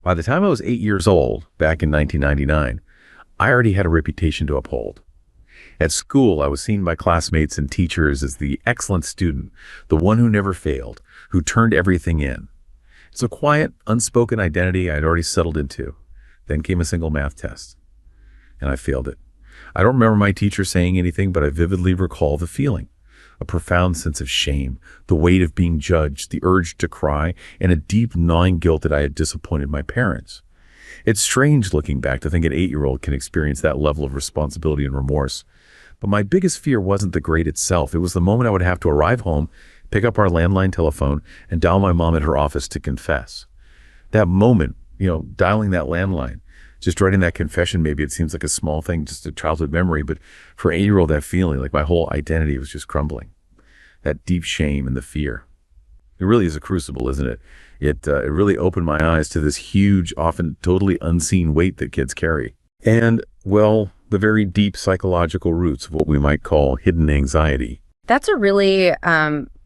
By the time I was 8 years old, back in 1999, I already had a reputation to uphold. At school, I was seen by classmates and teachers as the excellent student, the one who never failed, who turned everything in. It's a quiet, unspoken identity I'd already settled into. Then came a single math test, and I failed it. I don't remember my teacher saying anything, but I vividly recall the feeling. A profound sense of shame, the weight of being judged, the urge to cry, and a deep gnawing guilt that I had disappointed my parents. It's strange looking back to think an 8-year-old can experience that level of responsibility and remorse. But my biggest fear wasn't the grade itself. It was the moment I would have to arrive home, pick up our landline telephone, and dial my mom at her office to confess. That moment, dialing that landline, just writing that confession, maybe it seems like a small thing, just a childhood memory, but for an 8-year-old, that feeling, like my whole identity was just crumbling. That deep shame and the fear. It really is a crucible, isn't it? It really opened my eyes to this huge, often totally unseen weight that kids carry. And, well, the very deep psychological roots of what we might call hidden anxiety. That's a really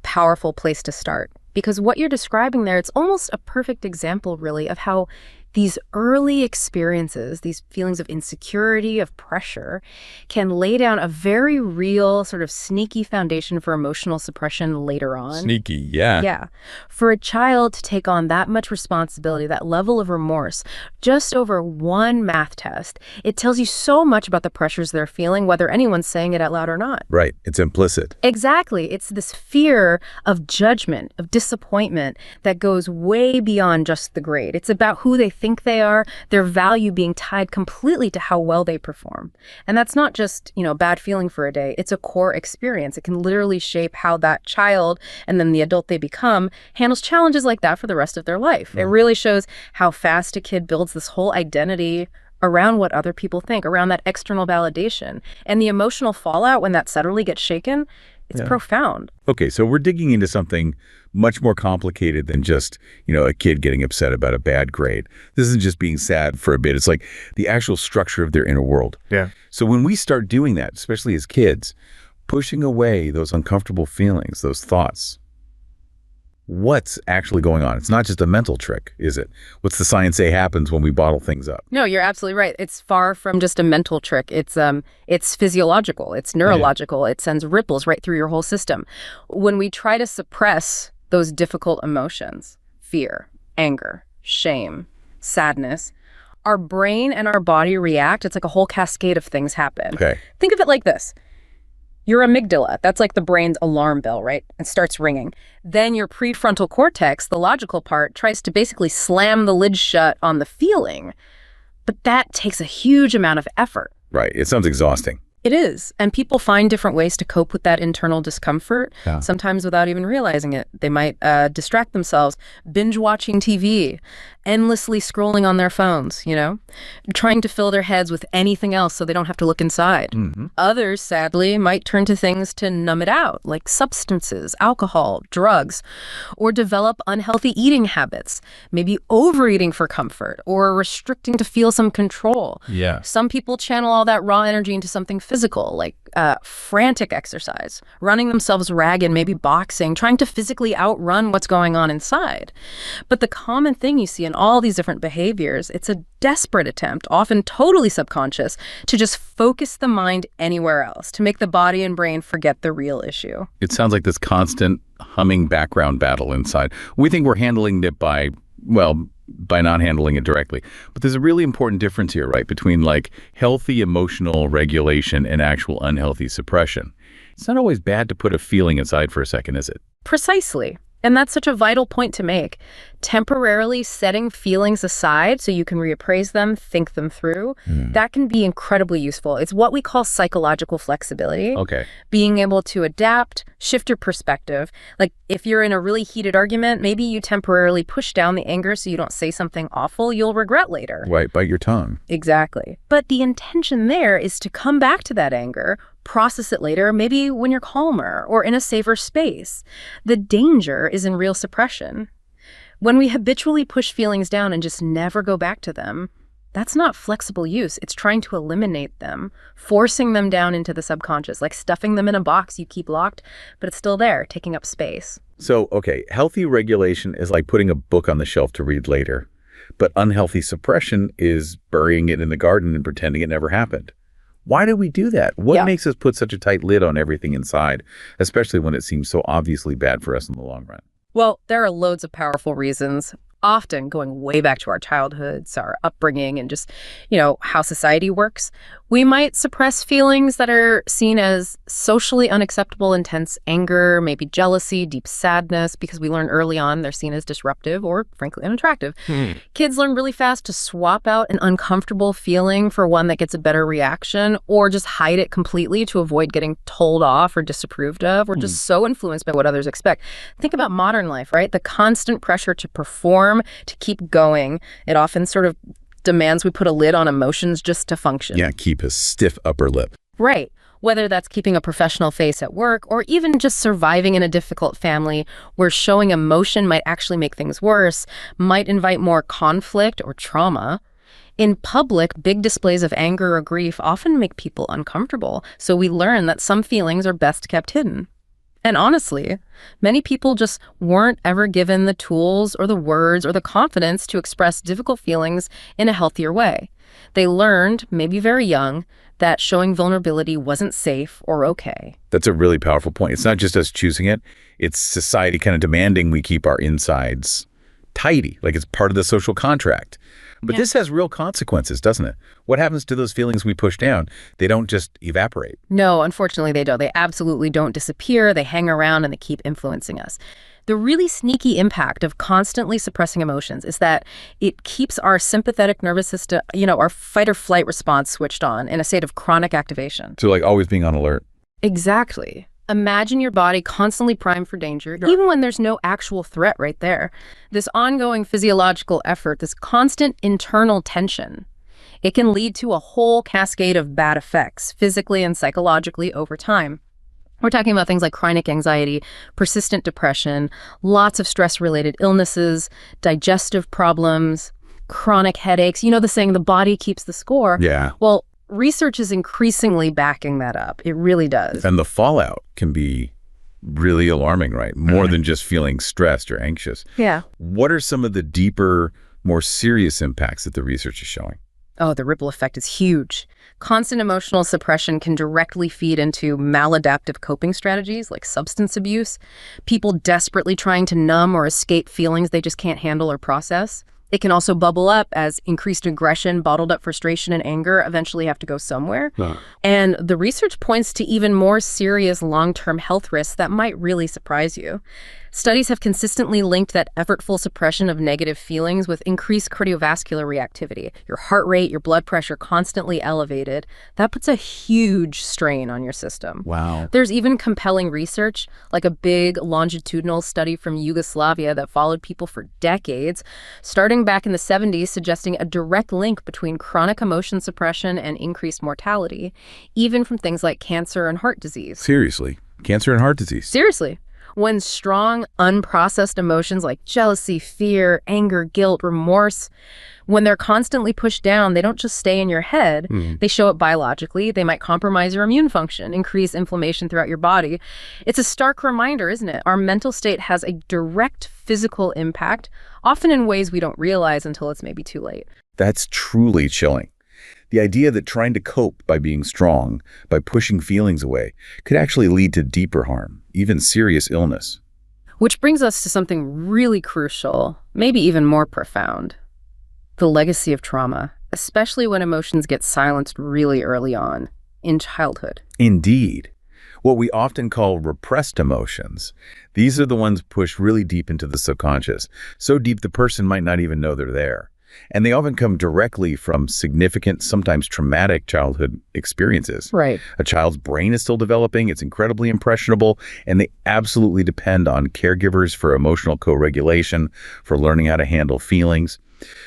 powerful place to start, because what you're describing there, it's almost a perfect example, really, of how these early experiences, these feelings of insecurity, of pressure, can lay down a very real, sort of sneaky foundation for emotional suppression later on. Sneaky, yeah. Yeah. For a child to take on that much responsibility, that level of remorse, just over one math test, it tells you so much about the pressures they're feeling, whether anyone's saying it out loud or not. Right. It's implicit. Exactly. It's this fear of judgment, of disappointment that goes way beyond just the grade. It's about who they think they are, their value being tied completely to how well they perform. And that's not just, bad feeling for a day. It's a core experience. It can literally shape how that child and then the adult they become handles challenges like that for the rest of their life. It really shows how fast a kid builds this whole identity around what other people think, around that external validation. And the emotional fallout when that suddenly gets shaken, it's profound. Okay, so we're digging into something much more complicated than just, a kid getting upset about a bad grade. This isn't just being sad for a bit. It's like the actual structure of their inner world. Yeah. So when we start doing that, especially as kids, pushing away those uncomfortable feelings, those thoughts, what's actually going on? It's not just a mental trick, is it? What's the science say happens when we bottle things up? No, you're absolutely right. It's far from just a mental trick. It's physiological. It's neurological. It sends ripples right through your whole system. When we try to suppress those difficult emotions, fear, anger, shame, sadness, our brain and our body react. It's like a whole cascade of things happen. Okay. Think of it like this. Your amygdala, that's like the brain's alarm bell, right? It starts ringing. Then your prefrontal cortex, the logical part, tries to basically slam the lid shut on the feeling. But that takes a huge amount of effort. Right. It sounds exhausting. It is. And people find different ways to cope with that internal discomfort, sometimes without even realizing it. They might distract themselves, binge watching TV, endlessly scrolling on their phones, trying to fill their heads with anything else so they don't have to look inside. Mm-hmm. Others, sadly, might turn to things to numb it out, like substances, alcohol, drugs, or develop unhealthy eating habits, maybe overeating for comfort or restricting to feel some control. Yeah. Some people channel all that raw energy into something physical, like frantic exercise, running themselves ragged, maybe boxing, trying to physically outrun what's going on inside. But the common thing you see in all these different behaviors, it's a desperate attempt, often totally subconscious, to just focus the mind anywhere else, to make the body and brain forget the real issue. It sounds like this constant humming background battle inside. We think we're handling it by not handling it directly. But there's a really important difference here, right, between healthy emotional regulation and actual unhealthy suppression. It's not always bad to put a feeling aside for a second, is it? Precisely. And that's such a vital point to make. Temporarily setting feelings aside so you can reappraise them, think them through, that can be incredibly useful. It's what we call psychological flexibility. Okay. Being able to adapt, shift your perspective. Like if you're in a really heated argument, maybe you temporarily push down the anger so you don't say something awful you'll regret later. Right, bite your tongue. Exactly. But the intention there is to come back to that anger, process it later, maybe when you're calmer or in a safer space. The danger is in real suppression. When we habitually push feelings down and just never go back to them, that's not flexible use. It's trying to eliminate them, forcing them down into the subconscious, like stuffing them in a box you keep locked, but it's still there, taking up space. So, okay, healthy regulation is like putting a book on the shelf to read later. But unhealthy suppression is burying it in the garden and pretending it never happened. Why do we do that? What makes us put such a tight lid on everything inside, especially when it seems so obviously bad for us in the long run? Well, there are loads of powerful reasons, often going way back to our childhoods, our upbringing, and just, how society works. We might suppress feelings that are seen as socially unacceptable, intense anger, maybe jealousy, deep sadness, because we learn early on they're seen as disruptive or, frankly, unattractive. Kids learn really fast to swap out an uncomfortable feeling for one that gets a better reaction, or just hide it completely to avoid getting told off or disapproved of, or just so influenced by what others expect. Think about modern life, right? The constant pressure to perform, to keep going. It often sort of demands we put a lid on emotions just to function. Yeah, keep a stiff upper lip. Right. Whether that's keeping a professional face at work or even just surviving in a difficult family where showing emotion might actually make things worse, might invite more conflict or trauma. In public, big displays of anger or grief often make people uncomfortable, so we learn that some feelings are best kept hidden. And honestly, many people just weren't ever given the tools or the words or the confidence to express difficult feelings in a healthier way. They learned, maybe very young, that showing vulnerability wasn't safe or okay. That's a really powerful point. It's not just us choosing it. It's society kind of demanding we keep our insides tidy, like it's part of the social contract. But this has real consequences, doesn't it? What happens to those feelings we push down? They don't just evaporate. No, unfortunately they don't. They absolutely don't disappear. They hang around and they keep influencing us. The really sneaky impact of constantly suppressing emotions is that it keeps our sympathetic nervous system, our fight or flight response switched on in a state of chronic activation. So like always being on alert. Exactly. Imagine your body constantly primed for danger, even when there's no actual threat right there. This ongoing physiological effort, this constant internal tension, it can lead to a whole cascade of bad effects, physically and psychologically over time. We're talking about things like chronic anxiety, persistent depression, lots of stress-related illnesses, digestive problems, chronic headaches. You know the saying, the body keeps the score. Yeah. Well, research is increasingly backing that up. It really does. And the fallout can be really alarming, right? More than just feeling stressed or anxious. Yeah. What are some of the deeper, more serious impacts that the research is showing? Oh, the ripple effect is huge. Constant emotional suppression can directly feed into maladaptive coping strategies like substance abuse, people desperately trying to numb or escape feelings they just can't handle or process. It can also bubble up as increased aggression, bottled up frustration, and anger eventually have to go somewhere. And the research points to even more serious long-term health risks that might really surprise you. Studies have consistently linked that effortful suppression of negative feelings with increased cardiovascular reactivity. Your heart rate, your blood pressure constantly elevated. That puts a huge strain on your system. Wow. There's even compelling research, like a big longitudinal study from Yugoslavia that followed people for decades, starting back in the 70s, suggesting a direct link between chronic emotion suppression and increased mortality, even from things like cancer and heart disease. Seriously? Cancer and heart disease? Seriously. When strong, unprocessed emotions like jealousy, fear, anger, guilt, remorse, when they're constantly pushed down, they don't just stay in your head. They show up biologically. They might compromise your immune function, increase inflammation throughout your body. It's a stark reminder, isn't it? Our mental state has a direct physical impact, often in ways we don't realize until it's maybe too late. That's truly chilling. The idea that trying to cope by being strong, by pushing feelings away, could actually lead to deeper harm, even serious illness. Which brings us to something really crucial, maybe even more profound. The legacy of trauma, especially when emotions get silenced really early on, in childhood. Indeed. What we often call repressed emotions. These are the ones pushed really deep into the subconscious, so deep the person might not even know they're there. And they often come directly from significant, sometimes traumatic childhood experiences. Right. A child's brain is still developing, it's incredibly impressionable, and they absolutely depend on caregivers for emotional co-regulation, for learning how to handle feelings.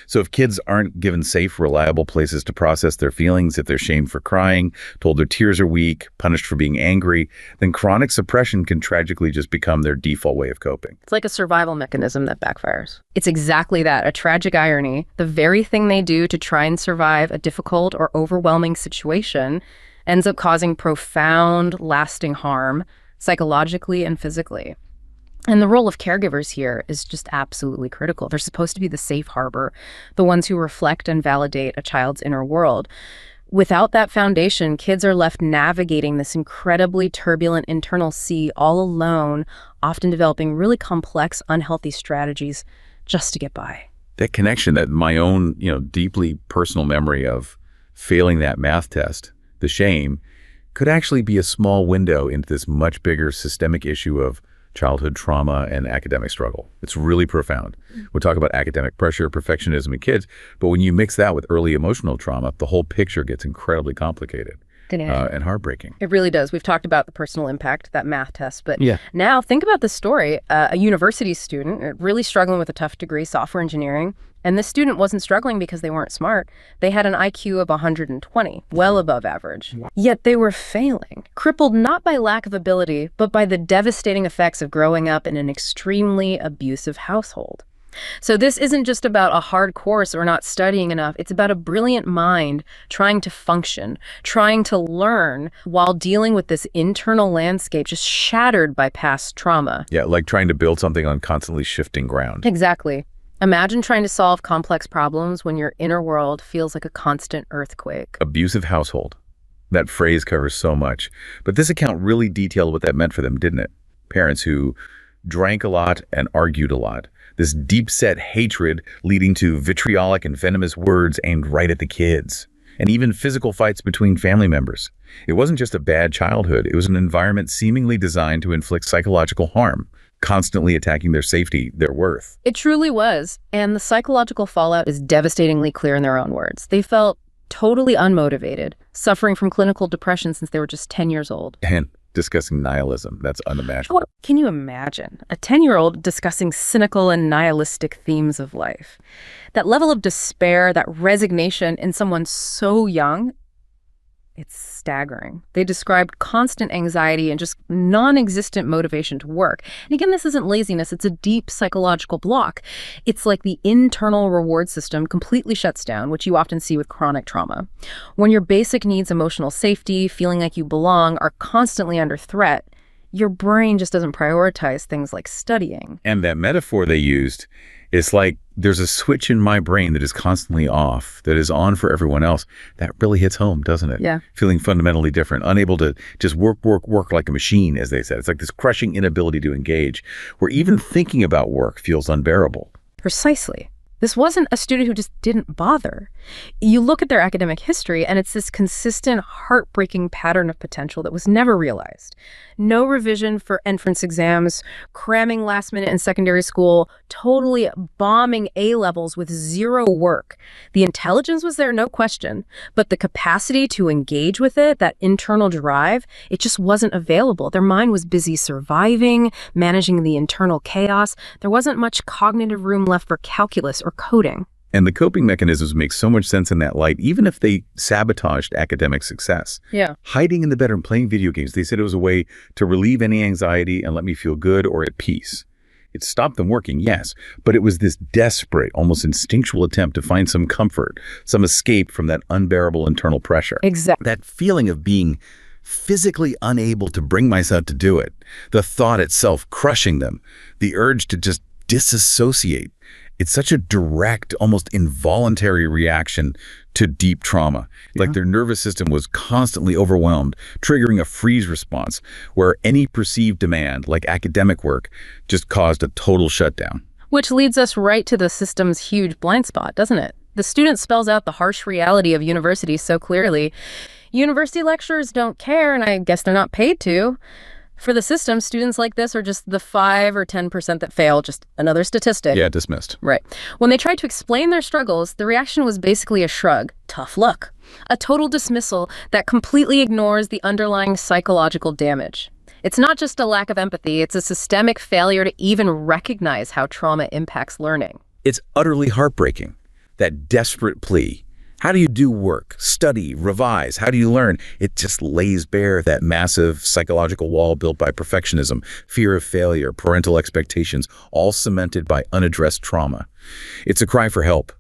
So if kids aren't given safe, reliable places to process their feelings, if they're shamed for crying, told their tears are weak, punished for being angry, then chronic suppression can tragically just become their default way of coping. It's like a survival mechanism that backfires. It's exactly that, a tragic irony. The very thing they do to try and survive a difficult or overwhelming situation ends up causing profound, lasting harm, psychologically and physically. And the role of caregivers here is just absolutely critical. They're supposed to be the safe harbor, the ones who reflect and validate a child's inner world. Without that foundation, kids are left navigating this incredibly turbulent internal sea all alone, often developing really complex, unhealthy strategies just to get by. That connection, that my own, deeply personal memory of failing that math test, the shame, could actually be a small window into this much bigger systemic issue of childhood trauma and academic struggle. It's really profound. We'll talk about academic pressure, perfectionism in kids, but when you mix that with early emotional trauma, the whole picture gets incredibly complicated and heartbreaking. It really does. We've talked about the personal impact, that math test, but Yeah. now think about the story. A university student really struggling with a tough degree, software engineering, and this student wasn't struggling because they weren't smart. They had an IQ of 120, well above average. Yet they were failing, crippled not by lack of ability, but by the devastating effects of growing up in an extremely abusive household. So this isn't just about a hard course or not studying enough. It's about a brilliant mind trying to function, trying to learn while dealing with this internal landscape just shattered by past trauma. Yeah, like trying to build something on constantly shifting ground. Exactly. Imagine trying to solve complex problems when your inner world feels like a constant earthquake. Abusive household. That phrase covers so much. But this account really detailed what that meant for them, didn't it? Parents who drank a lot and argued a lot. This deep-set hatred leading to vitriolic and venomous words aimed right at the kids. And even physical fights between family members. It wasn't just a bad childhood. It was an environment seemingly designed to inflict psychological harm, constantly attacking their safety, their worth. It truly was. And the psychological fallout is devastatingly clear in their own words. They felt totally unmotivated, suffering from clinical depression since they were just 10 years old. And discussing nihilism. That's unimaginable. Can you imagine a 10-year-old discussing cynical and nihilistic themes of life? That level of despair, that resignation in someone so young, it's staggering. They described constant anxiety and just non-existent motivation to work. And again, this isn't laziness, it's a deep psychological block. It's like the internal reward system completely shuts down, which you often see with chronic trauma. When your basic needs, emotional safety, feeling like you belong, are constantly under threat, your brain just doesn't prioritize things like studying. And that metaphor they used, it's like there's a switch in my brain that is constantly off, that is on for everyone else. That really hits home, doesn't it? Yeah. Feeling fundamentally different, unable to just work like a machine, as they said. It's like this crushing inability to engage, where even thinking about work feels unbearable. Precisely. This wasn't a student who just didn't bother. You look at their academic history, and it's this consistent, heartbreaking pattern of potential that was never realized. No revision for entrance exams, cramming last minute in secondary school, totally bombing A-levels with zero work. The intelligence was there, no question, but the capacity to engage with it, that internal drive, it just wasn't available. Their mind was busy surviving, managing the internal chaos. There wasn't much cognitive room left for calculus or coding. And the coping mechanisms make so much sense in that light, even if they sabotaged academic success. Yeah. Hiding in the bedroom, playing video games, they said it was a way to relieve any anxiety and let me feel good or at peace. It stopped them working, yes, but it was this desperate, almost instinctual attempt to find some comfort, some escape from that unbearable internal pressure. Exactly. That feeling of being physically unable to bring myself to do it, the thought itself crushing them, the urge to just disassociate. It's such a direct, almost involuntary reaction to deep trauma. Like their nervous system was constantly overwhelmed, triggering a freeze response where any perceived demand, like academic work, just caused a total shutdown. Which leads us right to the system's huge blind spot, doesn't it? The student spells out the harsh reality of university so clearly. University lecturers don't care, and I guess they're not paid to. For the system, students like this are just the 5 or 10% that fail, just another statistic. Yeah, dismissed. Right. When they tried to explain their struggles, the reaction was basically a shrug. Tough luck. A total dismissal that completely ignores the underlying psychological damage. It's not just a lack of empathy, it's a systemic failure to even recognize how trauma impacts learning. It's utterly heartbreaking. That desperate plea. How do you do work, study, revise? How do you learn? It just lays bare that massive psychological wall built by perfectionism, fear of failure, parental expectations, all cemented by unaddressed trauma. It's a cry for help.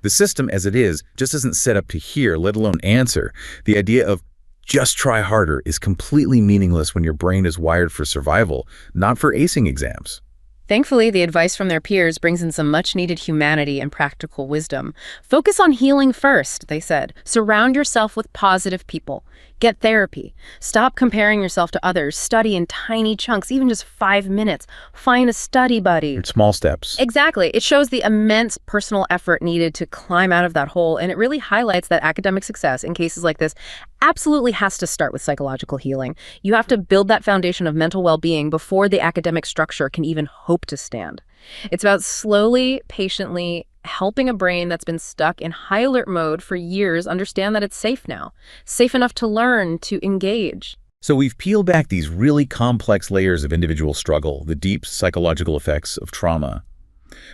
The system as it is just isn't set up to hear, let alone answer, the idea of just try harder is completely meaningless when your brain is wired for survival, not for acing exams. Thankfully, the advice from their peers brings in some much-needed humanity and practical wisdom. Focus on healing first, they said. Surround yourself with positive people. Get therapy. Stop comparing yourself to others. Study in tiny chunks, even just 5 minutes. Find a study buddy. Small steps. Exactly. It shows the immense personal effort needed to climb out of that hole, and it really highlights that academic success in cases like this absolutely has to start with psychological healing. You have to build that foundation of mental well-being before the academic structure can even hope to stand. It's about slowly, patiently helping a brain that's been stuck in high alert mode for years understand that it's safe now, safe enough to learn, to engage. So we've peeled back these really complex layers of individual struggle, the deep psychological effects of trauma.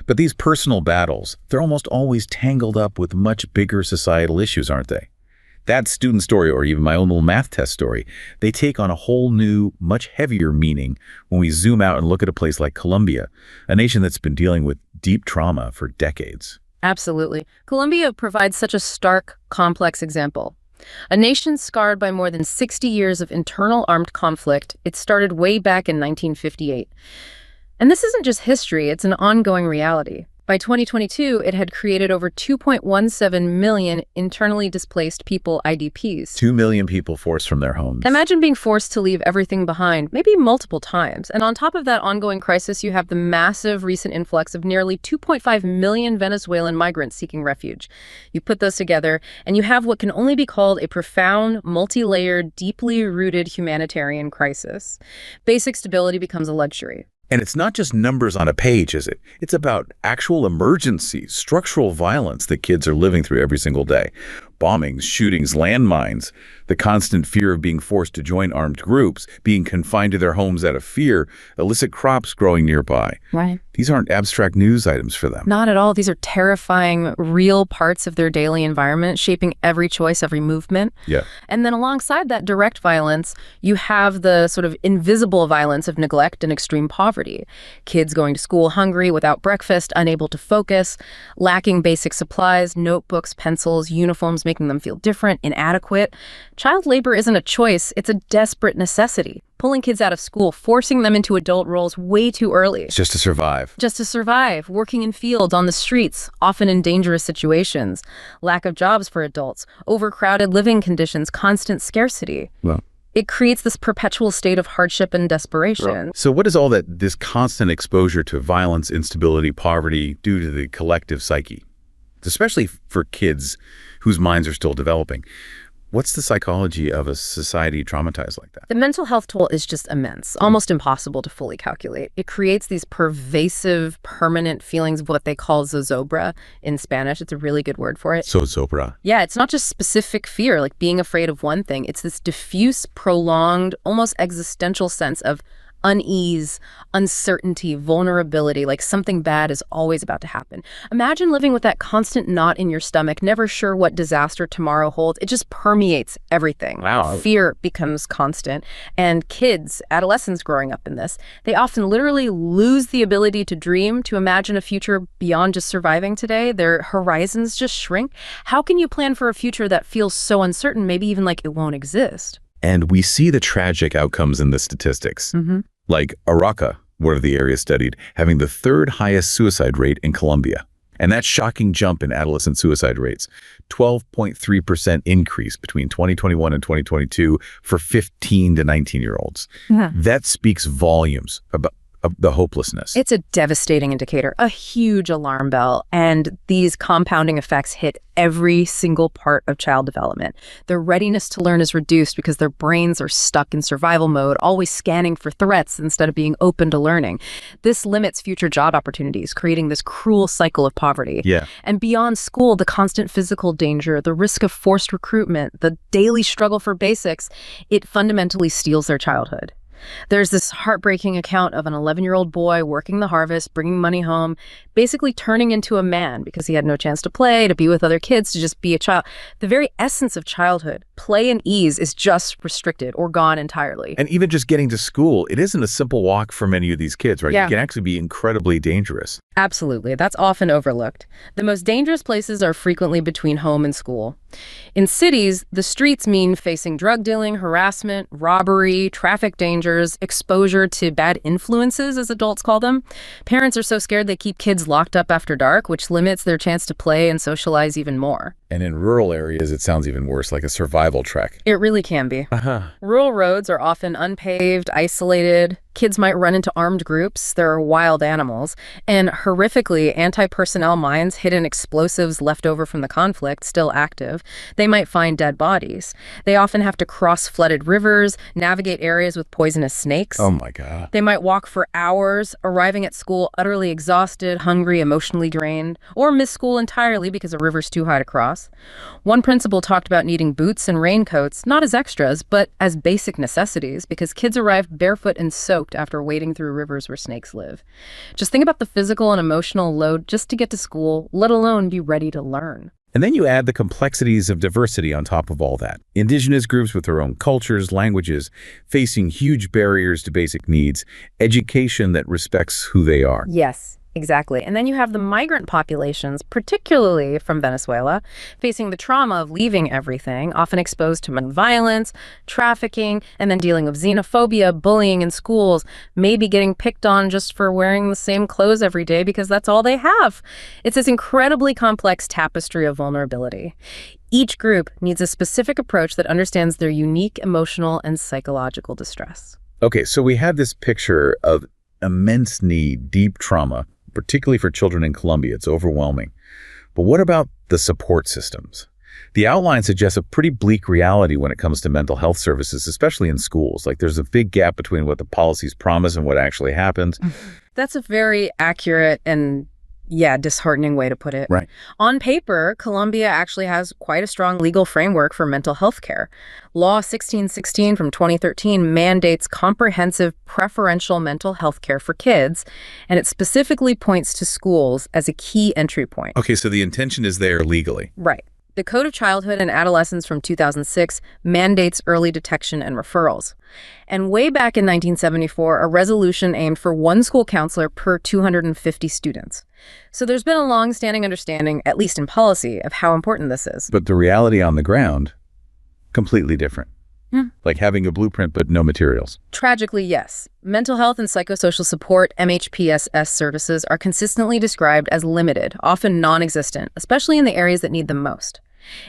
But these personal battles, they're almost always tangled up with much bigger societal issues, aren't they? That student story, or even my own little math test story, they take on a whole new, much heavier meaning when we zoom out and look at a place like Colombia, a nation that's been dealing with deep trauma for decades. Absolutely. Colombia provides such a stark, complex example. A nation scarred by more than 60 years of internal armed conflict, it started way back in 1958. And this isn't just history, it's an ongoing reality. By 2022, it had created over 2.17 million internally displaced people, IDPs. 2 million people forced from their homes. Imagine being forced to leave everything behind, maybe multiple times. And on top of that ongoing crisis, you have the massive recent influx of nearly 2.5 million Venezuelan migrants seeking refuge. You put those together, and you have what can only be called a profound, multi-layered, deeply rooted humanitarian crisis. Basic stability becomes a luxury. And it's not just numbers on a page, is it? It's about actual emergencies, structural violence that kids are living through every single day. Bombings, shootings, landmines, the constant fear of being forced to join armed groups, being confined to their homes out of fear, illicit crops growing nearby. Right. These aren't abstract news items for them. Not at all. These are terrifying, real parts of their daily environment, shaping every choice, every movement. Yeah. And then alongside that direct violence, you have the sort of invisible violence of neglect and extreme poverty. Kids going to school hungry, without breakfast, unable to focus, lacking basic supplies, notebooks, pencils, uniforms, making them feel different, inadequate. Child labor isn't a choice, it's a desperate necessity. Pulling kids out of school, forcing them into adult roles way too early. It's just to survive. Just to survive, working in fields, on the streets, often in dangerous situations. Lack of jobs for adults, overcrowded living conditions, constant scarcity. Well, it creates this perpetual state of hardship and desperation. so what does all this constant exposure to violence, instability, poverty do to the collective psyche? Especially for kids whose minds are still developing. What's the psychology of a society traumatized like that? The mental health toll is just immense, almost impossible to fully calculate. It creates these pervasive, permanent feelings of what they call zozobra in Spanish. It's a really good word for it. Zozobra. Yeah, it's not just specific fear, like being afraid of one thing. It's this diffuse, prolonged, almost existential sense of unease, uncertainty, vulnerability, like something bad is always about to happen. Imagine living with that constant knot in your stomach, never sure what disaster tomorrow holds. It just permeates everything. Wow. Fear becomes constant. And kids, adolescents growing up in this, they often literally lose the ability to dream, to imagine a future beyond just surviving today. Their horizons just shrink. How can you plan for a future that feels so uncertain, maybe even like it won't exist? And we see the tragic outcomes in the statistics. Like Arauca, one of the areas studied, having the third highest suicide rate in Colombia. And that shocking jump in adolescent suicide rates, 12.3% increase between 2021 and 2022 for 15 to 19-year-olds. That speaks volumes about the hopelessness. It's a devastating indicator, a huge alarm bell, and these compounding effects hit every single part of child development. Their readiness to learn is reduced because their brains are stuck in survival mode, always scanning for threats instead of being open to learning. This limits future job opportunities, creating this cruel cycle of poverty. Yeah. And beyond school, the constant physical danger, the risk of forced recruitment, the daily struggle for basics, it fundamentally steals their childhood. There's this heartbreaking account of an 11-year-old boy working the harvest, bringing money home, basically turning into a man because he had no chance to play, to be with other kids, to just be a child. The very essence of childhood, play and ease, is just restricted or gone entirely. And even just getting to school, it isn't a simple walk for many of these kids, right? Yeah. It can actually be incredibly dangerous. Absolutely. That's often overlooked. The most dangerous places are frequently between home and school. In cities, the streets mean facing drug dealing, harassment, robbery, traffic dangers, exposure to bad influences, as adults call them. Parents are so scared they keep kids locked up after dark, which limits their chance to play and socialize even more. And in rural areas, it sounds even worse, like a survival trek. It really can be. Rural roads are often unpaved, isolated. Kids might run into armed groups. There are wild animals. And horrifically, anti-personnel mines hidden explosives left over from the conflict, still active. They might find dead bodies. They often have to cross flooded rivers, navigate areas with poisonous snakes. Oh my God. They might walk for hours, arriving at school utterly exhausted, hungry, emotionally drained, or miss school entirely because a river's too high to cross. One principal talked about needing boots and raincoats, not as extras, but as basic necessities, because kids arrive barefoot and soaked after wading through rivers where snakes live. Just think about the physical and emotional load just to get to school, let alone be ready to learn. And then you add the complexities of diversity on top of all that. Indigenous groups with their own cultures, languages, facing huge barriers to basic needs, education that respects who they are. Yes. Exactly. And then you have the migrant populations, particularly from Venezuela, facing the trauma of leaving everything, often exposed to violence, trafficking, and then dealing with xenophobia, bullying in schools, maybe getting picked on just for wearing the same clothes every day because that's all they have. It's this incredibly complex tapestry of vulnerability. Each group needs a specific approach that understands their unique emotional and psychological distress. Okay, so we had this picture of immense need, deep trauma, particularly for children in Colombia. It's overwhelming. But what about the support systems? The outline suggests a pretty bleak reality when it comes to mental health services, especially in schools. Like there's a big gap between what the policies promise and what actually happens. That's a very accurate and disheartening way to put it. Right. On paper, Colombia actually has quite a strong legal framework for mental health care. Law 1616 from 2013 mandates comprehensive preferential mental health care for kids, and it specifically points to schools as a key entry point. Okay, so the intention is there legally. Right. The Code of Childhood and Adolescence from 2006 mandates early detection and referrals. And way back in 1974, a resolution aimed for one school counselor per 250 students. So there's been a long-standing understanding, at least in policy, of how important this is. But the reality on the ground, completely different. Like having a blueprint but no materials. Tragically, yes. Mental health and psychosocial support, MHPSS services, are consistently described as limited, often non-existent, especially in the areas that need them most.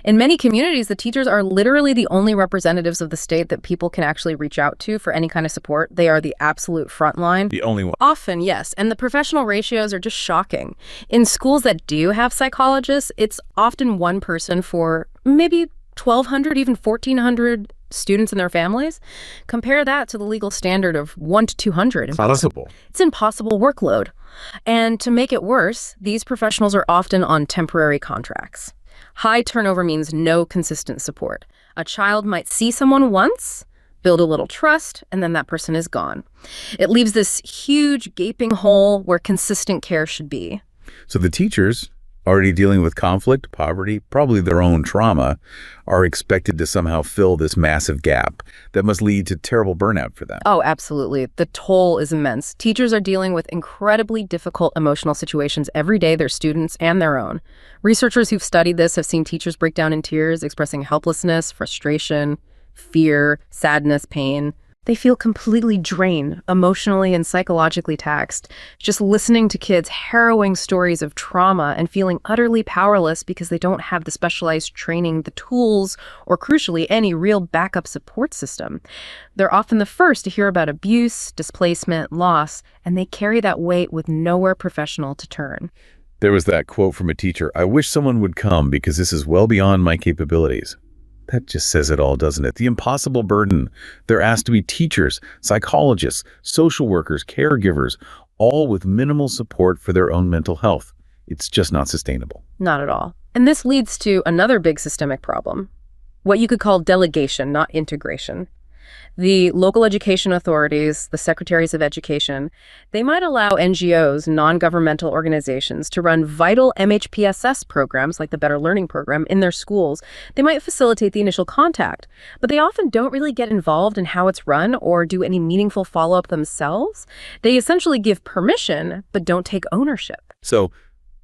In many communities, the teachers are literally the only representatives of the state that people can actually reach out to for any kind of support. They are the absolute front line. The only one. Often, yes. And the professional ratios are just shocking. In schools that do have psychologists, it's often one person for maybe 1,200, even 1,400 students and their families. Compare that to the legal standard of 1 to 200. Impossible. It's impossible workload. And to make it worse, these professionals are often on temporary contracts. High turnover means no consistent support. A child might see someone once, build a little trust, and then that person is gone. It leaves this huge gaping hole where consistent care should be. So the teachers, already dealing with conflict, poverty, probably their own trauma, are expected to somehow fill this massive gap that must lead to terrible burnout for them. Oh, absolutely. The toll is immense. Teachers are dealing with incredibly difficult emotional situations every day, their students and their own. Researchers who've studied this have seen teachers break down in tears, expressing helplessness, frustration, fear, sadness, pain. They feel completely drained, emotionally and psychologically taxed, just listening to kids' harrowing stories of trauma and feeling utterly powerless because they don't have the specialized training, the tools, or crucially, any real backup support system. They're often the first to hear about abuse, displacement, loss, and they carry that weight with nowhere professional to turn. There was that quote from a teacher, "I wish someone would come because this is well beyond my capabilities." That just says it all, doesn't it? The impossible burden. They're asked to be teachers, psychologists, social workers, caregivers, all with minimal support for their own mental health. It's just not sustainable. Not at all. And this leads to another big systemic problem, what you could call delegation, not integration. The local education authorities, the secretaries of education, they might allow NGOs, non-governmental organizations, to run vital MHPSS programs like the Better Learning Program in their schools. They might facilitate the initial contact, but they often don't really get involved in how it's run or do any meaningful follow-up themselves. They essentially give permission, but don't take ownership. So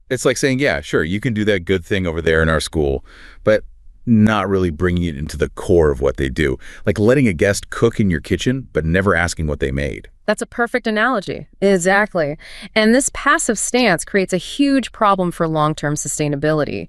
it's like saying, yeah, sure, you can do that good thing over there in our school, but not really bringing it into the core of what they do. Like letting a guest cook in your kitchen, but never asking what they made. That's a perfect analogy. Exactly. And this passive stance creates a huge problem for long-term sustainability.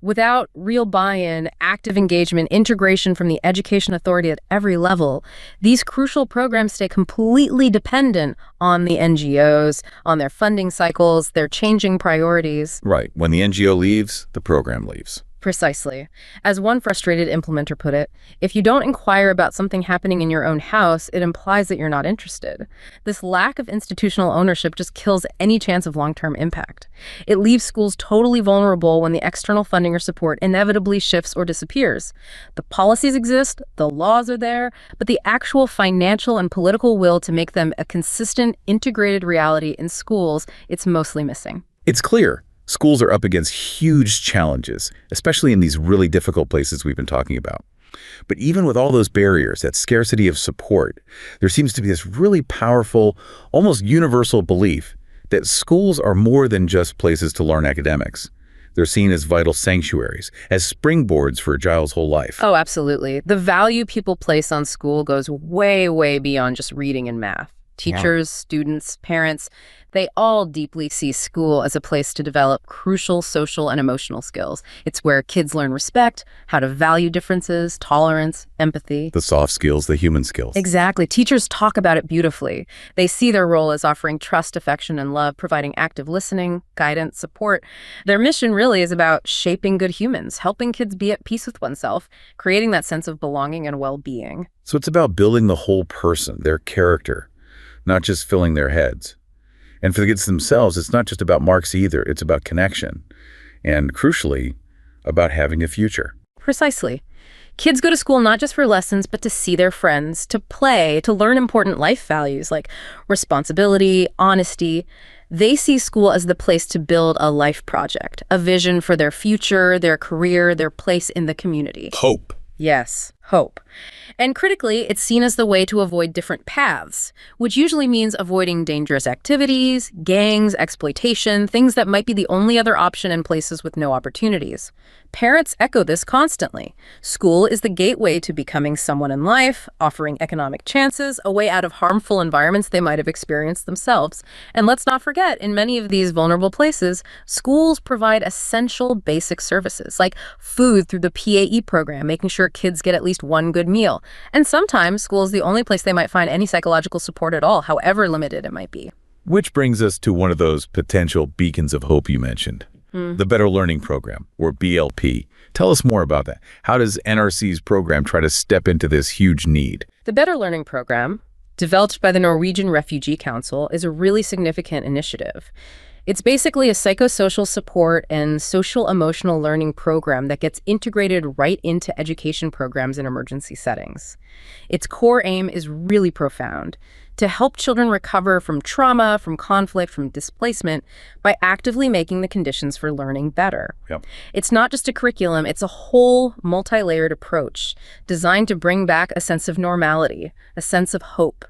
Without real buy-in, active engagement, integration from the education authority at every level, these crucial programs stay completely dependent on the NGOs, on their funding cycles, their changing priorities. Right. When the NGO leaves, the program leaves. Precisely. As one frustrated implementer put it, if you don't inquire about something happening in your own house, it implies that you're not interested. This lack of institutional ownership just kills any chance of long-term impact. It leaves schools totally vulnerable when the external funding or support inevitably shifts or disappears. The policies exist, the laws are there, but the actual financial and political will to make them a consistent, integrated reality in schools, it's mostly missing. It's clear. Schools are up against huge challenges, especially in these really difficult places we've been talking about. But even with all those barriers, that scarcity of support, there seems to be this really powerful, almost universal belief that schools are more than just places to learn academics. They're seen as vital sanctuaries, as springboards for a child's whole life. Oh, absolutely. The value people place on school goes way, way beyond just reading and math. Teachers, students, parents, they all deeply see school as a place to develop crucial social and emotional skills. It's where kids learn respect, how to value differences, tolerance, empathy. The soft skills, the human skills. Exactly. Teachers talk about it beautifully. They see their role as offering trust, affection, and love, providing active listening, guidance, support. Their mission really is about shaping good humans, helping kids be at peace with oneself, creating that sense of belonging and well-being. So it's about building the whole person, their character, not just filling their heads. And for the kids themselves, it's not just about marks either. It's about connection. And crucially, about having a future. Precisely. Kids go to school not just for lessons, but to see their friends, to play, to learn important life values like responsibility, honesty. They see school as the place to build a life project, a vision for their future, their career, their place in the community. Hope. Yes, hope. And critically, it's seen as the way to avoid different paths, which usually means avoiding dangerous activities, gangs, exploitation, things that might be the only other option in places with no opportunities. Parents echo this constantly. School is the gateway to becoming someone in life, offering economic chances, a way out of harmful environments they might have experienced themselves. And let's not forget, in many of these vulnerable places, schools provide essential basic services, like food through the PAE program, making sure kids get at least one good meal. And sometimes school is the only place they might find any psychological support at all, however limited it might be. Which brings us to one of those potential beacons of hope you mentioned. The Better Learning Program, or BLP. Tell us more about that. How does NRC's program try to step into this huge need? The Better Learning Program, developed by the Norwegian Refugee Council, is a really significant initiative. It's basically a psychosocial support and social-emotional learning program that gets integrated right into education programs in emergency settings. Its core aim is really profound: to help children recover from trauma, from conflict, from displacement by actively making the conditions for learning better. Yep. It's not just a curriculum, it's a whole multi-layered approach designed to bring back a sense of normality, a sense of hope.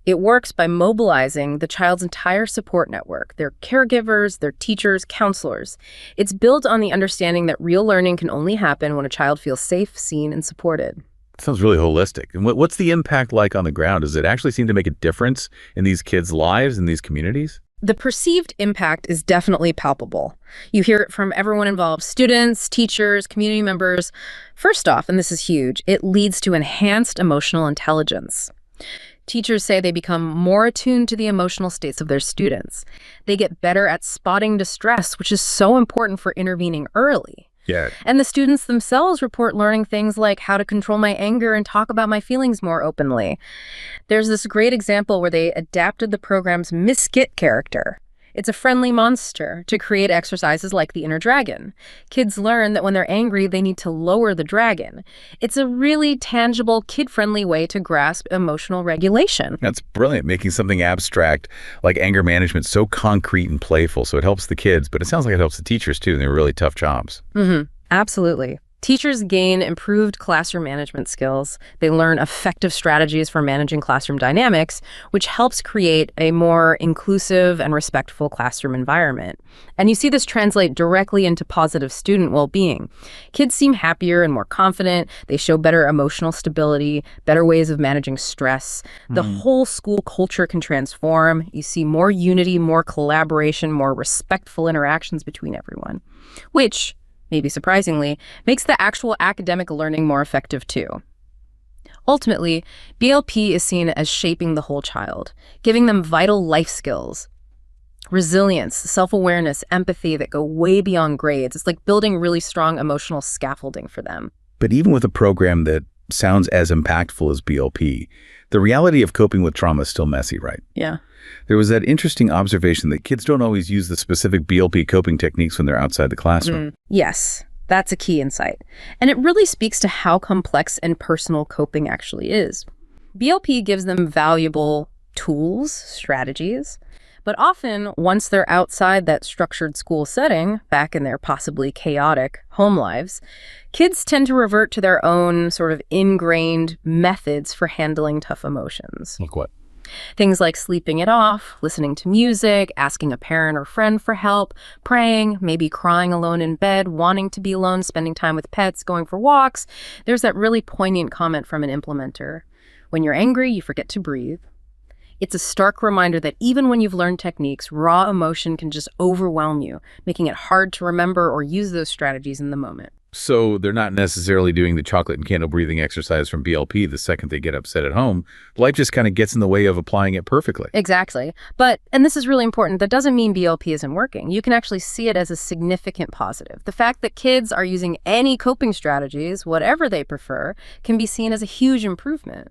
It works by mobilizing the child's entire support network, their caregivers, their teachers, counselors. It's built on the understanding that real learning can only happen when a child feels safe, seen, and supported. Sounds really holistic. And what's the impact like on the ground? Does it actually seem to make a difference in these kids' lives, in these communities? The perceived impact is definitely palpable. You hear it from everyone involved: students, teachers, community members. First off, and this is huge, it leads to enhanced emotional intelligence. Teachers say they become more attuned to the emotional states of their students. They get better at spotting distress, which is so important for intervening early. Yeah. And the students themselves report learning things like how to control my anger and talk about my feelings more openly. There's this great example where they adapted the program's Miss Git character. It's a friendly monster to create exercises like the inner dragon. Kids learn that when they're angry, they need to lower the dragon. It's a really tangible, kid-friendly way to grasp emotional regulation. That's brilliant, making something abstract like anger management so concrete and playful. So it helps the kids, but it sounds like it helps the teachers too. They're really tough jobs. Absolutely. Teachers gain improved classroom management skills. They learn effective strategies for managing classroom dynamics, which helps create a more inclusive and respectful classroom environment. And you see this translate directly into positive student well-being. Kids seem happier and more confident. They show better emotional stability, better ways of managing stress. The whole school culture can transform. You see more unity, more collaboration, more respectful interactions between everyone, which, maybe surprisingly, makes the actual academic learning more effective too. Ultimately, BLP is seen as shaping the whole child, giving them vital life skills, resilience, self-awareness, empathy that go way beyond grades. It's like building really strong emotional scaffolding for them. But even with a program that sounds as impactful as BLP, the reality of coping with trauma is still messy, right? Yeah. There was that interesting observation that kids don't always use the specific BLP coping techniques when they're outside the classroom. Yes, that's a key insight. And it really speaks to how complex and personal coping actually is. BLP gives them valuable tools, strategies, but often once they're outside that structured school setting, back in their possibly chaotic home lives, kids tend to revert to their own sort of ingrained methods for handling tough emotions. Like what? Things like sleeping it off, listening to music, asking a parent or friend for help, praying, maybe crying alone in bed, wanting to be alone, spending time with pets, going for walks. There's that really poignant comment from an implementer. When you're angry, you forget to breathe. It's a stark reminder that even when you've learned techniques, raw emotion can just overwhelm you, making it hard to remember or use those strategies in the moment. So they're not necessarily doing the chocolate and candle breathing exercise from BLP the second they get upset at home. Life just kind of gets in the way of applying it perfectly. Exactly. But, and this is really important, that doesn't mean BLP isn't working. You can actually see it as a significant positive. The fact that kids are using any coping strategies, whatever they prefer, can be seen as a huge improvement.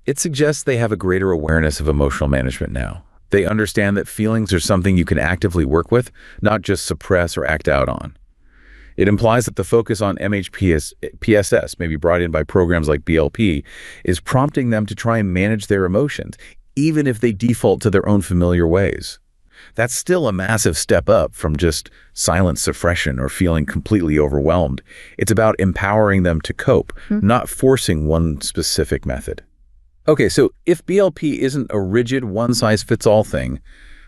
It suggests they have a greater awareness of emotional management now. They understand that feelings are something you can actively work with, not just suppress or act out on. It implies that the focus on PSS, maybe brought in by programs like BLP, is prompting them to try and manage their emotions, even if they default to their own familiar ways. That's still a massive step up from just silent suppression or feeling completely overwhelmed. It's about empowering them to cope, not forcing one specific method. Okay, so if BLP isn't a rigid one-size-fits-all thing,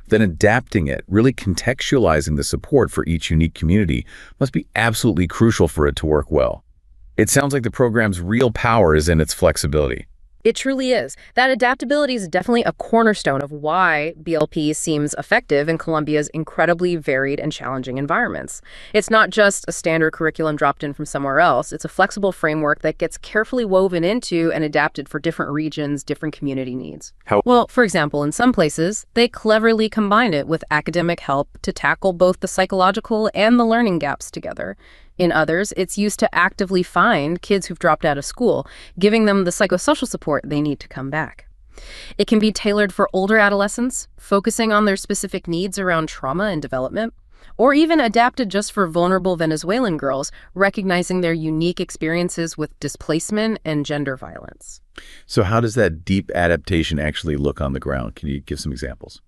then adapting it, really contextualizing the support for each unique community, must be absolutely crucial for it to work well. It sounds like the program's real power is in its flexibility. It truly is. That adaptability is definitely a cornerstone of why BLP seems effective in Columbia's incredibly varied and challenging environments. It's not just a standard curriculum dropped in from somewhere else. It's a flexible framework that gets carefully woven into and adapted for different regions, different community needs. How? Well, for example, in some places, they cleverly combine it with academic help to tackle both the psychological and the learning gaps together. In others, it's used to actively find kids who've dropped out of school, giving them the psychosocial support they need to come back. It can be tailored for older adolescents, focusing on their specific needs around trauma and development, or even adapted just for vulnerable Venezuelan girls, recognizing their unique experiences with displacement and gender violence. So how does that deep adaptation actually look on the ground? Can you give some examples?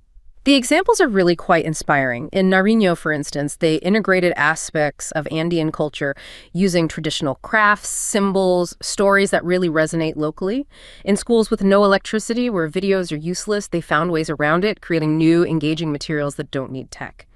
The examples are really quite inspiring. In Nariño, for instance, they integrated aspects of Andean culture using traditional crafts, symbols, stories that really resonate locally. In schools with no electricity, where videos are useless, they found ways around it, creating new, engaging materials that don't need tech.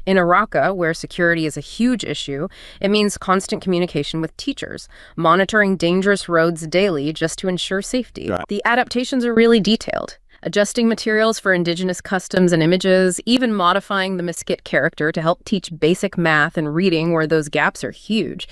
In Arauca, where security is a huge issue, it means constant communication with teachers, monitoring dangerous roads daily just to ensure safety. Right. The adaptations are really detailed, adjusting materials for indigenous customs and images, even modifying the Mesquite character to help teach basic math and reading where those gaps are huge.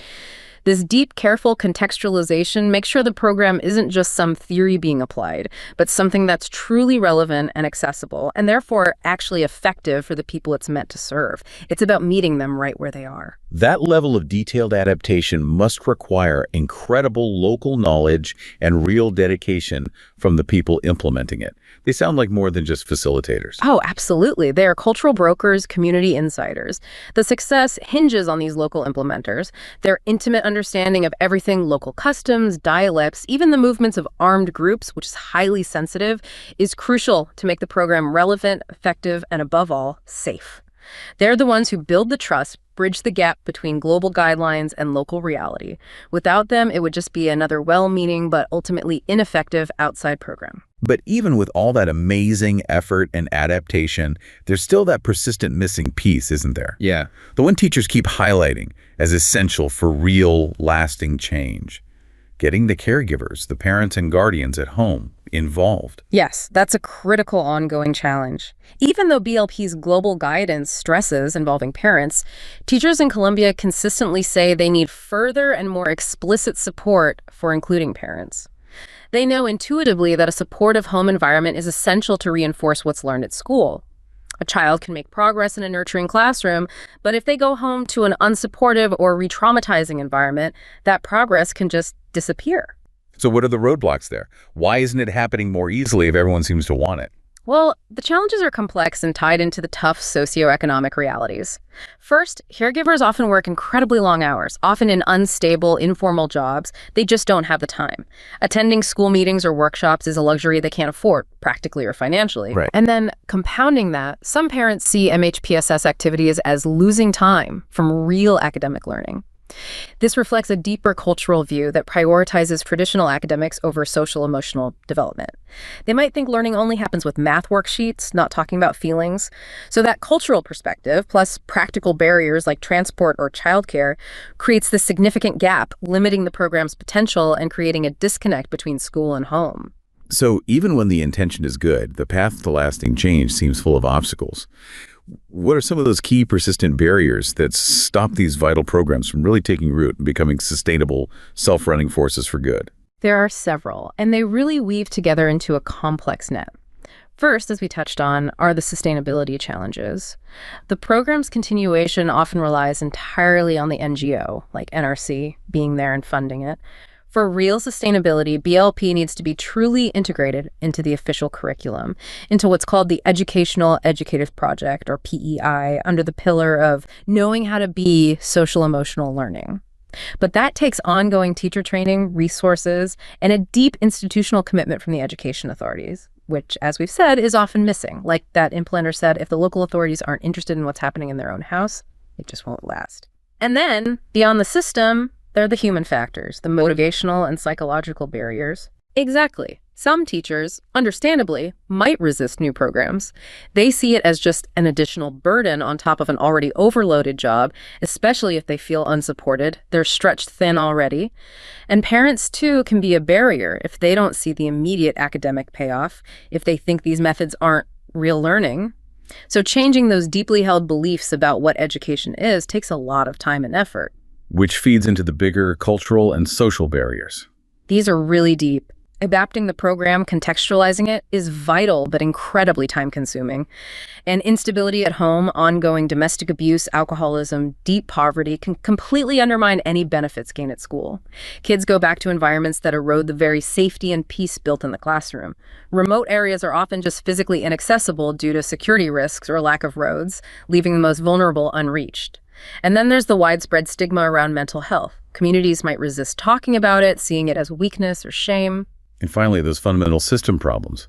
This deep, careful contextualization makes sure the program isn't just some theory being applied, but something that's truly relevant and accessible, and therefore actually effective for the people it's meant to serve. It's about meeting them right where they are. That level of detailed adaptation must require incredible local knowledge and real dedication from the people implementing it. They sound like more than just facilitators. Oh, absolutely. They are cultural brokers, community insiders. The success hinges on these local implementers. Their intimate understanding of everything, local customs, dialects, even the movements of armed groups, which is highly sensitive, is crucial to make the program relevant, effective, and above all, safe. They're the ones who build the trust, bridge the gap between global guidelines and local reality. Without them, it would just be another well-meaning but ultimately ineffective outside program. But even with all that amazing effort and adaptation, there's still that persistent missing piece, isn't there? Yeah. The one teachers keep highlighting as essential for real, lasting change. Getting the caregivers, the parents and guardians at home, involved. Yes, that's a critical ongoing challenge. Even though BLP's global guidance stresses involving parents, teachers in Colombia consistently say they need further and more explicit support for including parents. They know intuitively that a supportive home environment is essential to reinforce what's learned at school. A child can make progress in a nurturing classroom, but if they go home to an unsupportive or re-traumatizing environment, that progress can just disappear. So what are the roadblocks there? Why isn't it happening more easily if everyone seems to want it? Well, the challenges are complex and tied into the tough socioeconomic realities. First, caregivers often work incredibly long hours, often in unstable, informal jobs. They just don't have the time. Attending school meetings or workshops is a luxury they can't afford, practically or financially. Right. And then, compounding that, some parents see MHPSS activities as losing time from real academic learning. This reflects a deeper cultural view that prioritizes traditional academics over social-emotional development. They might think learning only happens with math worksheets, not talking about feelings. So that cultural perspective, plus practical barriers like transport or childcare, creates this significant gap, limiting the program's potential and creating a disconnect between school and home. So even when the intention is good, the path to lasting change seems full of obstacles. What are some of those key persistent barriers that stop these vital programs from really taking root and becoming sustainable, self-running forces for good? There are several, and they really weave together into a complex net. First, as we touched on, are the sustainability challenges. The program's continuation often relies entirely on the NGO, like NRC, being there and funding it. For real sustainability, BLP needs to be truly integrated into the official curriculum, into what's called the Educational Educative Project, or PEI, under the pillar of knowing how to be social-emotional learning. But that takes ongoing teacher training, resources, and a deep institutional commitment from the education authorities, which, as we've said, is often missing. Like that implementer said, if the local authorities aren't interested in what's happening in their own house, it just won't last. And then, beyond the system, they're the human factors, the motivational and psychological barriers. Exactly. Some teachers, understandably, might resist new programs. They see it as just an additional burden on top of an already overloaded job, especially if they feel unsupported. They're stretched thin already. And parents, too, can be a barrier if they don't see the immediate academic payoff, if they think these methods aren't real learning. So changing those deeply held beliefs about what education is takes a lot of time and effort. Which feeds into the bigger cultural and social barriers. These are really deep. Adapting the program, contextualizing it, is vital but incredibly time-consuming. And instability at home, ongoing domestic abuse, alcoholism, deep poverty can completely undermine any benefits gained at school. Kids go back to environments that erode the very safety and peace built in the classroom. Remote areas are often just physically inaccessible due to security risks or lack of roads, leaving the most vulnerable unreached. And then there's the widespread stigma around mental health. Communities might resist talking about it, seeing it as weakness or shame. And finally, those fundamental system problems.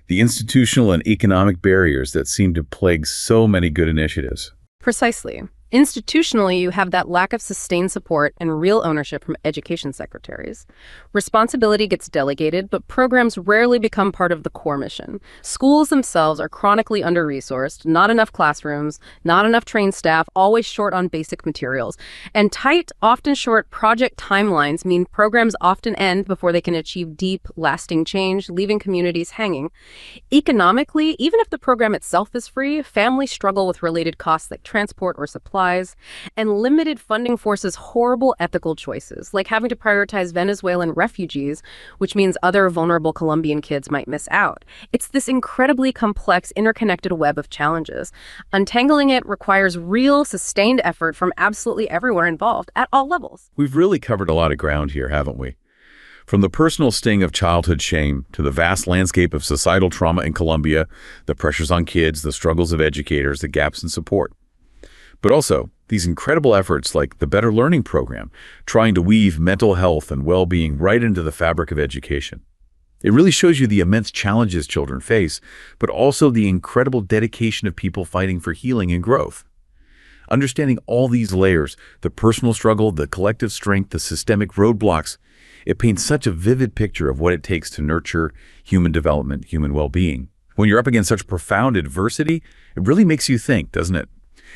The institutional and economic barriers that seem to plague so many good initiatives. Precisely. Institutionally, you have that lack of sustained support and real ownership from education secretaries. Responsibility gets delegated, but programs rarely become part of the core mission. Schools themselves are chronically under-resourced, not enough classrooms, not enough trained staff, always short on basic materials. And tight, often short project timelines mean programs often end before they can achieve deep, lasting change, leaving communities hanging. Economically, even if the program itself is free, families struggle with related costs like transport or supplies. supplies, and limited funding forces horrible ethical choices, like having to prioritize Venezuelan refugees, which means other vulnerable Colombian kids might miss out. It's this incredibly complex, interconnected web of challenges. Untangling it requires real, sustained effort from absolutely everyone involved at all levels. We've really covered a lot of ground here, haven't we? From the personal sting of childhood shame to the vast landscape of societal trauma in Colombia, the pressures on kids, the struggles of educators, the gaps in support. But also, these incredible efforts like the Better Learning Program, trying to weave mental health and well-being right into the fabric of education. It really shows you the immense challenges children face, but also the incredible dedication of people fighting for healing and growth. Understanding all these layers, the personal struggle, the collective strength, the systemic roadblocks, it paints such a vivid picture of what it takes to nurture human development, human well-being. When you're up against such profound adversity, it really makes you think, doesn't it?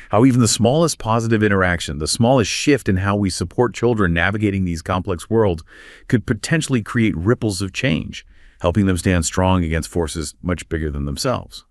How even the smallest positive interaction, the smallest shift in how we support children navigating these complex worlds could potentially create ripples of change, helping them stand strong against forces much bigger than themselves.